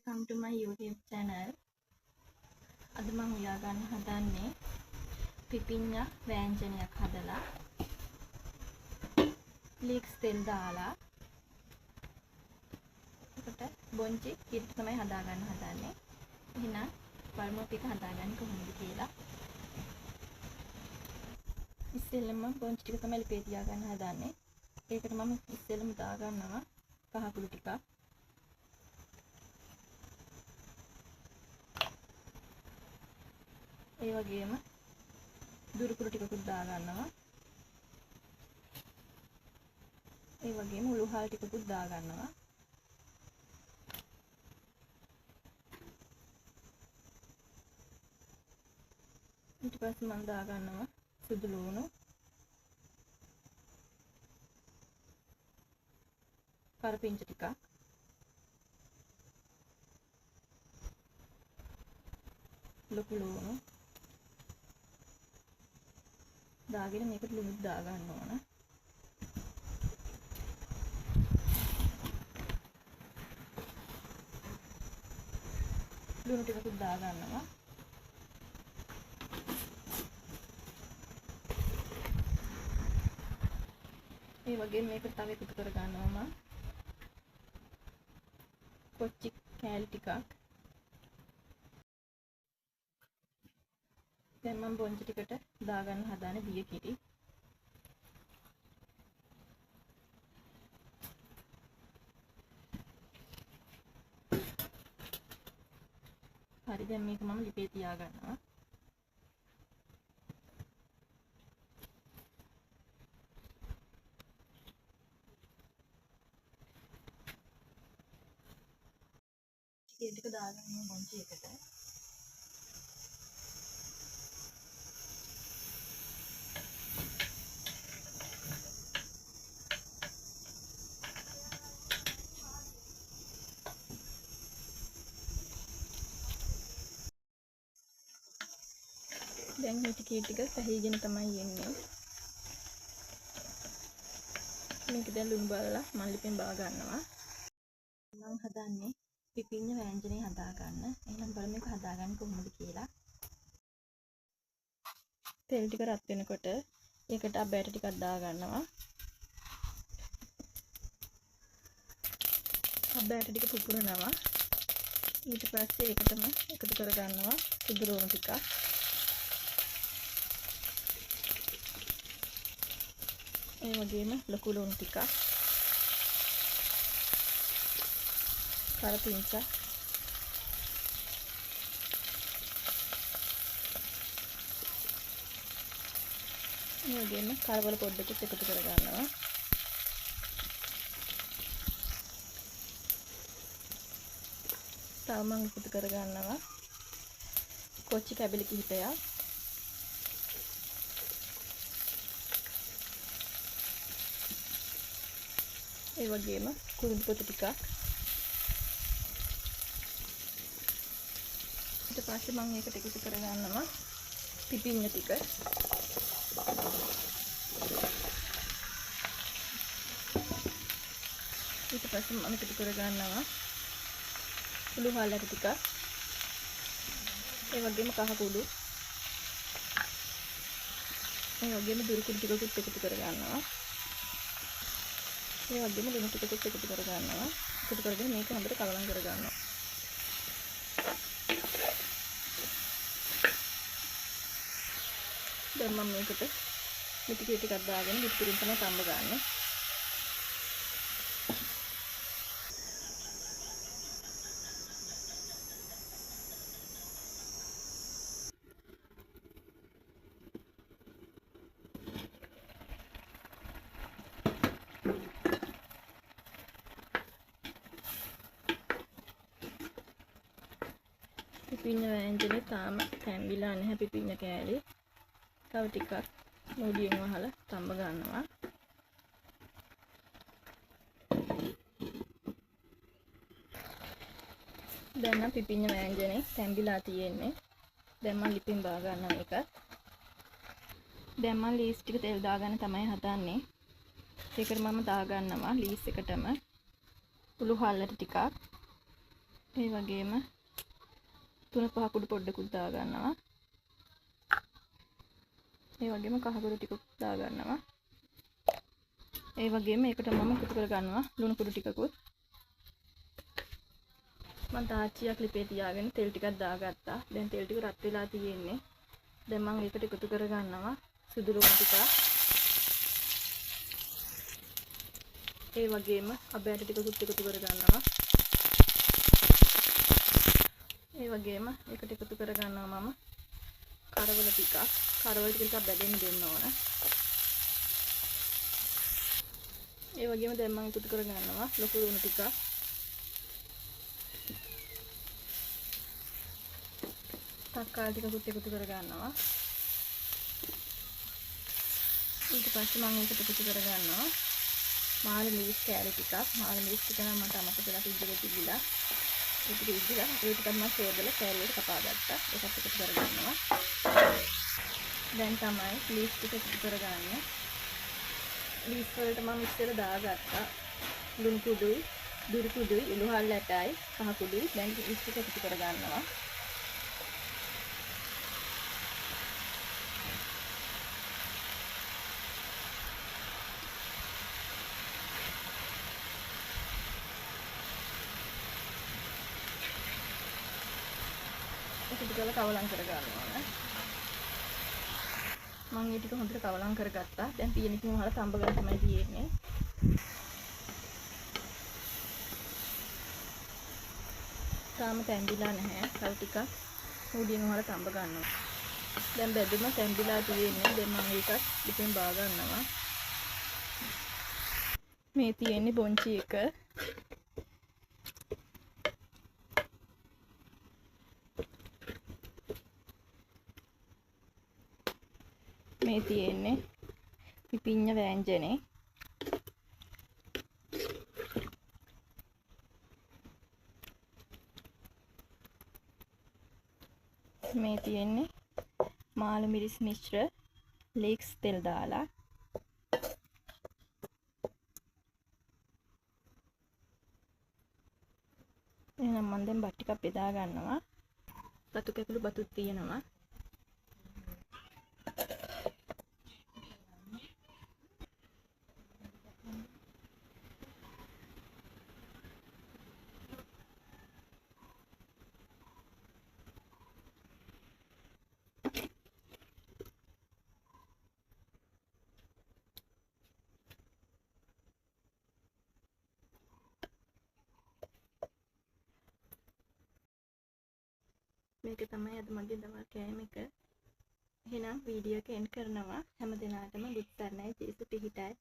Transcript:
Welcome to my YouTube channel. අද මම උයා ගන්න හදන්නේ පිපිඤ්ඤා වෑංජනයක් හදලා ලීක්ස් තෙල් දාලා එකට බොන්චි කිට් තමයි හදා ගන්න හදන්නේ. එහෙනම් බලමු ටික හදාගන්න කොහොමද කියලා. ඉස්සෙල්ලම බොන්චි ටික තමයි ලිපේ තියා ගන්න හදන්නේ. ඒකට මම ඉස්සෙල්ලම දා ගන්නවා කහ කුඩු ටිකක්. ඒ වගේම දුරු කුඩු ටිකකුත් දා ගන්නවා. ඒ වගේම උළුහල් ටිකකුත් දා ගන්නවා. ඊට පස්සේ මම දා ගන්නවා සුදු ලුණු, කරපිංච ටිකක්, ලොකු ලුණු දාගෙන මේකට ලුණුත් දා ගන්න ඕන. ලුණු ටිකකුත් දා ගන්නවා. ඒ වගේම මේක තව එකතු කර ගන්නවා මම කොච්චි කෑලි ටිකක්. දැන් මම බොන්චි ටිකට දා ගන්න හදානේ බිය කිරි. හරි, දැන් මේක මම ලිපේ තියා ගන්නවා. ඒ ටික දාගන්න බොන්චි එකට. දැන් මේ ටික පැහිගෙන තමයි එන්නේ. මේක දැන් ලුණු බලලා මම ලිපෙන් බා ගන්නවා. මම හදන්නේ පිපිඤ්ඤා වෑංජනේ හදා ගන්න. එහෙනම් බලමු මේක හදාගන්න කොහොමද කියලා. තෙල් ටික රත් වෙනකොට ඒකට අබෑට ටිකක් දා ගන්නවා. අබෑට ටික පුපුරනවා. ඊට පස්සේ ඒකටම එකතු කර ගන්නවා සුදු ලුණු ටිකක්. ඒ වගේම ලොකු ලුණු ටිකක්, කරපිංච, ඒ වගේම කරවල පොඩ්ඩකුත් එකතු කර ගන්නවා. තව මම එකතු කර ගන්නවා කොච්චි කැබලි කිහිපයක්. ඒ වගේම කුරුඳු පොතු ටිකක්. ඊට පස්සේ මම ඒකට එකතු කර ගන්නවා පිපිඤ්ඤා ටික. ඊට පස්සේ මම එකතු කර ගන්නවා උළුහල් ටිකක්. ඒ වගේම කහ කුඩු. ඒ වගේම දුරු කුඩු ටිකකුත් එකතු කර ගන්නවා. ඒ වගේම ලුණු ටිකකුත් එකතු කර ගන්නවා. එකතු කරගෙන මේක හොඳට කලවම් කර ගන්නවා. දැන් මම මේකට මිටි ටිකක් දාගෙන මිටිකින් තමයි තඹ ගන්න. පිපිඤ්ඤා වෑංජනේ තාම තැම්බිලා නැහැ පිපිඤ්ඤා කෑලි. තව ටිකක් නූඩියෙන් වහලා තඹ ගන්නවා. දැන් නම් පිපිඤ්ඤා වෑංජනේ තැම්බිලා තියෙන්නේ. දැන් මම ලිපින් බා ගන්නවා මේක. දැන් මම ලීස් ටික තෙල් දාගන්න තමයි හදන්නේ. ඒකට මම දා ගන්නවා ලීස් එකටම උළු හල්ලට ටිකක්. ඒ වගේම 3-5 කුඩු පොඩ්ඩකුත් දා ගන්නවා. ඒ වගේම කහකුරු ටිකක් දා ගන්නවා. ඒ වගේම ඒකට මම එකතු කර ගන්නවා ලුණු කුඩු ටිකකුත්. මම තාච්චියක් ලිපේ තියාගෙන තෙල් ටිකක් දාගත්තා. දැන් තෙල් ටික රත් වෙලා තියෙන්නේ. දැන් මම ඒකට එකතු කර ගන්නවා සුදු ලුණු ටික. ඒ වගේම අබෑට ටිකකුත් එකතු කර ගන්නවා. ඒ වගේම ඒකට එකතු කර ගන්නවා මම කරවල ටිකක්. කරවල ටික බැදෙන්න දෙන්න ඕන. ඒ වගේම දැන් මම එකතු කර ගන්නවා ලොකු ලුණු ටික. තක්කාලි ටිකකුත් එකතු කර ගන්නවා. ඊට පස්සේ මම ඒකට එකතු කර ගන්නවා මාළු මිරිස් කෑලි ටිකක්. මාළු මිරිස් ටික නම් මට අමතක වෙලා තිබිලා. ඒක ඉදිරියට ඒ ටිකක් මම සෝදලා කෑලියට කපා ගත්තා. ඒකත් එකතු කර ගන්නවා. දැන් තමයි ලීස් ටික එකතු කරගන්නේ. ලීස් වලට මම ඉස්සෙල්ලා දාගත්තා ලුණු කුඩුයි, දුරු කුඩුයි, උළුහල් ඇටයි, කහ කුඩුයි. දැන් ලීස් ටික එකතු කරගන්නවා. එකතු කරලා කවලම් කරගන්න ඕන. මම මේ ටික හොඳට කවලම් කරගත්තා. දැන් පියනකින් වහලා තඹ ගන්න තමයි තියෙන්නේ. තාම තැඹිලා නැහැ. තව ටිකක් මුඩියෙන් වහලා තඹ ගන්නවා. දැන් බැදුම තැඹිලා තියෙන්නේ. දැන් මම ඒකත් ටිකෙන් බා ගන්නවා. මේ තියෙන්නේ බොන්චි එක. මේ තියෙන්නේ පිපිඤ්ඤ වෑංජනේ. මේ තියෙන්නේ මාළු මිරිස් මිශ්‍ර ලීක්ස් තෙල් දාලා. එහෙනම් මම දැන් බත් ටිකක් බෙදා ගන්නවා. සතු කැකුළු බතුත් තියෙනවා. මේක තමයි අද මගේ දවල් කෑම එක. එහෙනම් වීඩියෝ එක එන්ඩ් කරනවා. හැම දිනාටම බුත් සරණයි ජේසු පිහිටයි.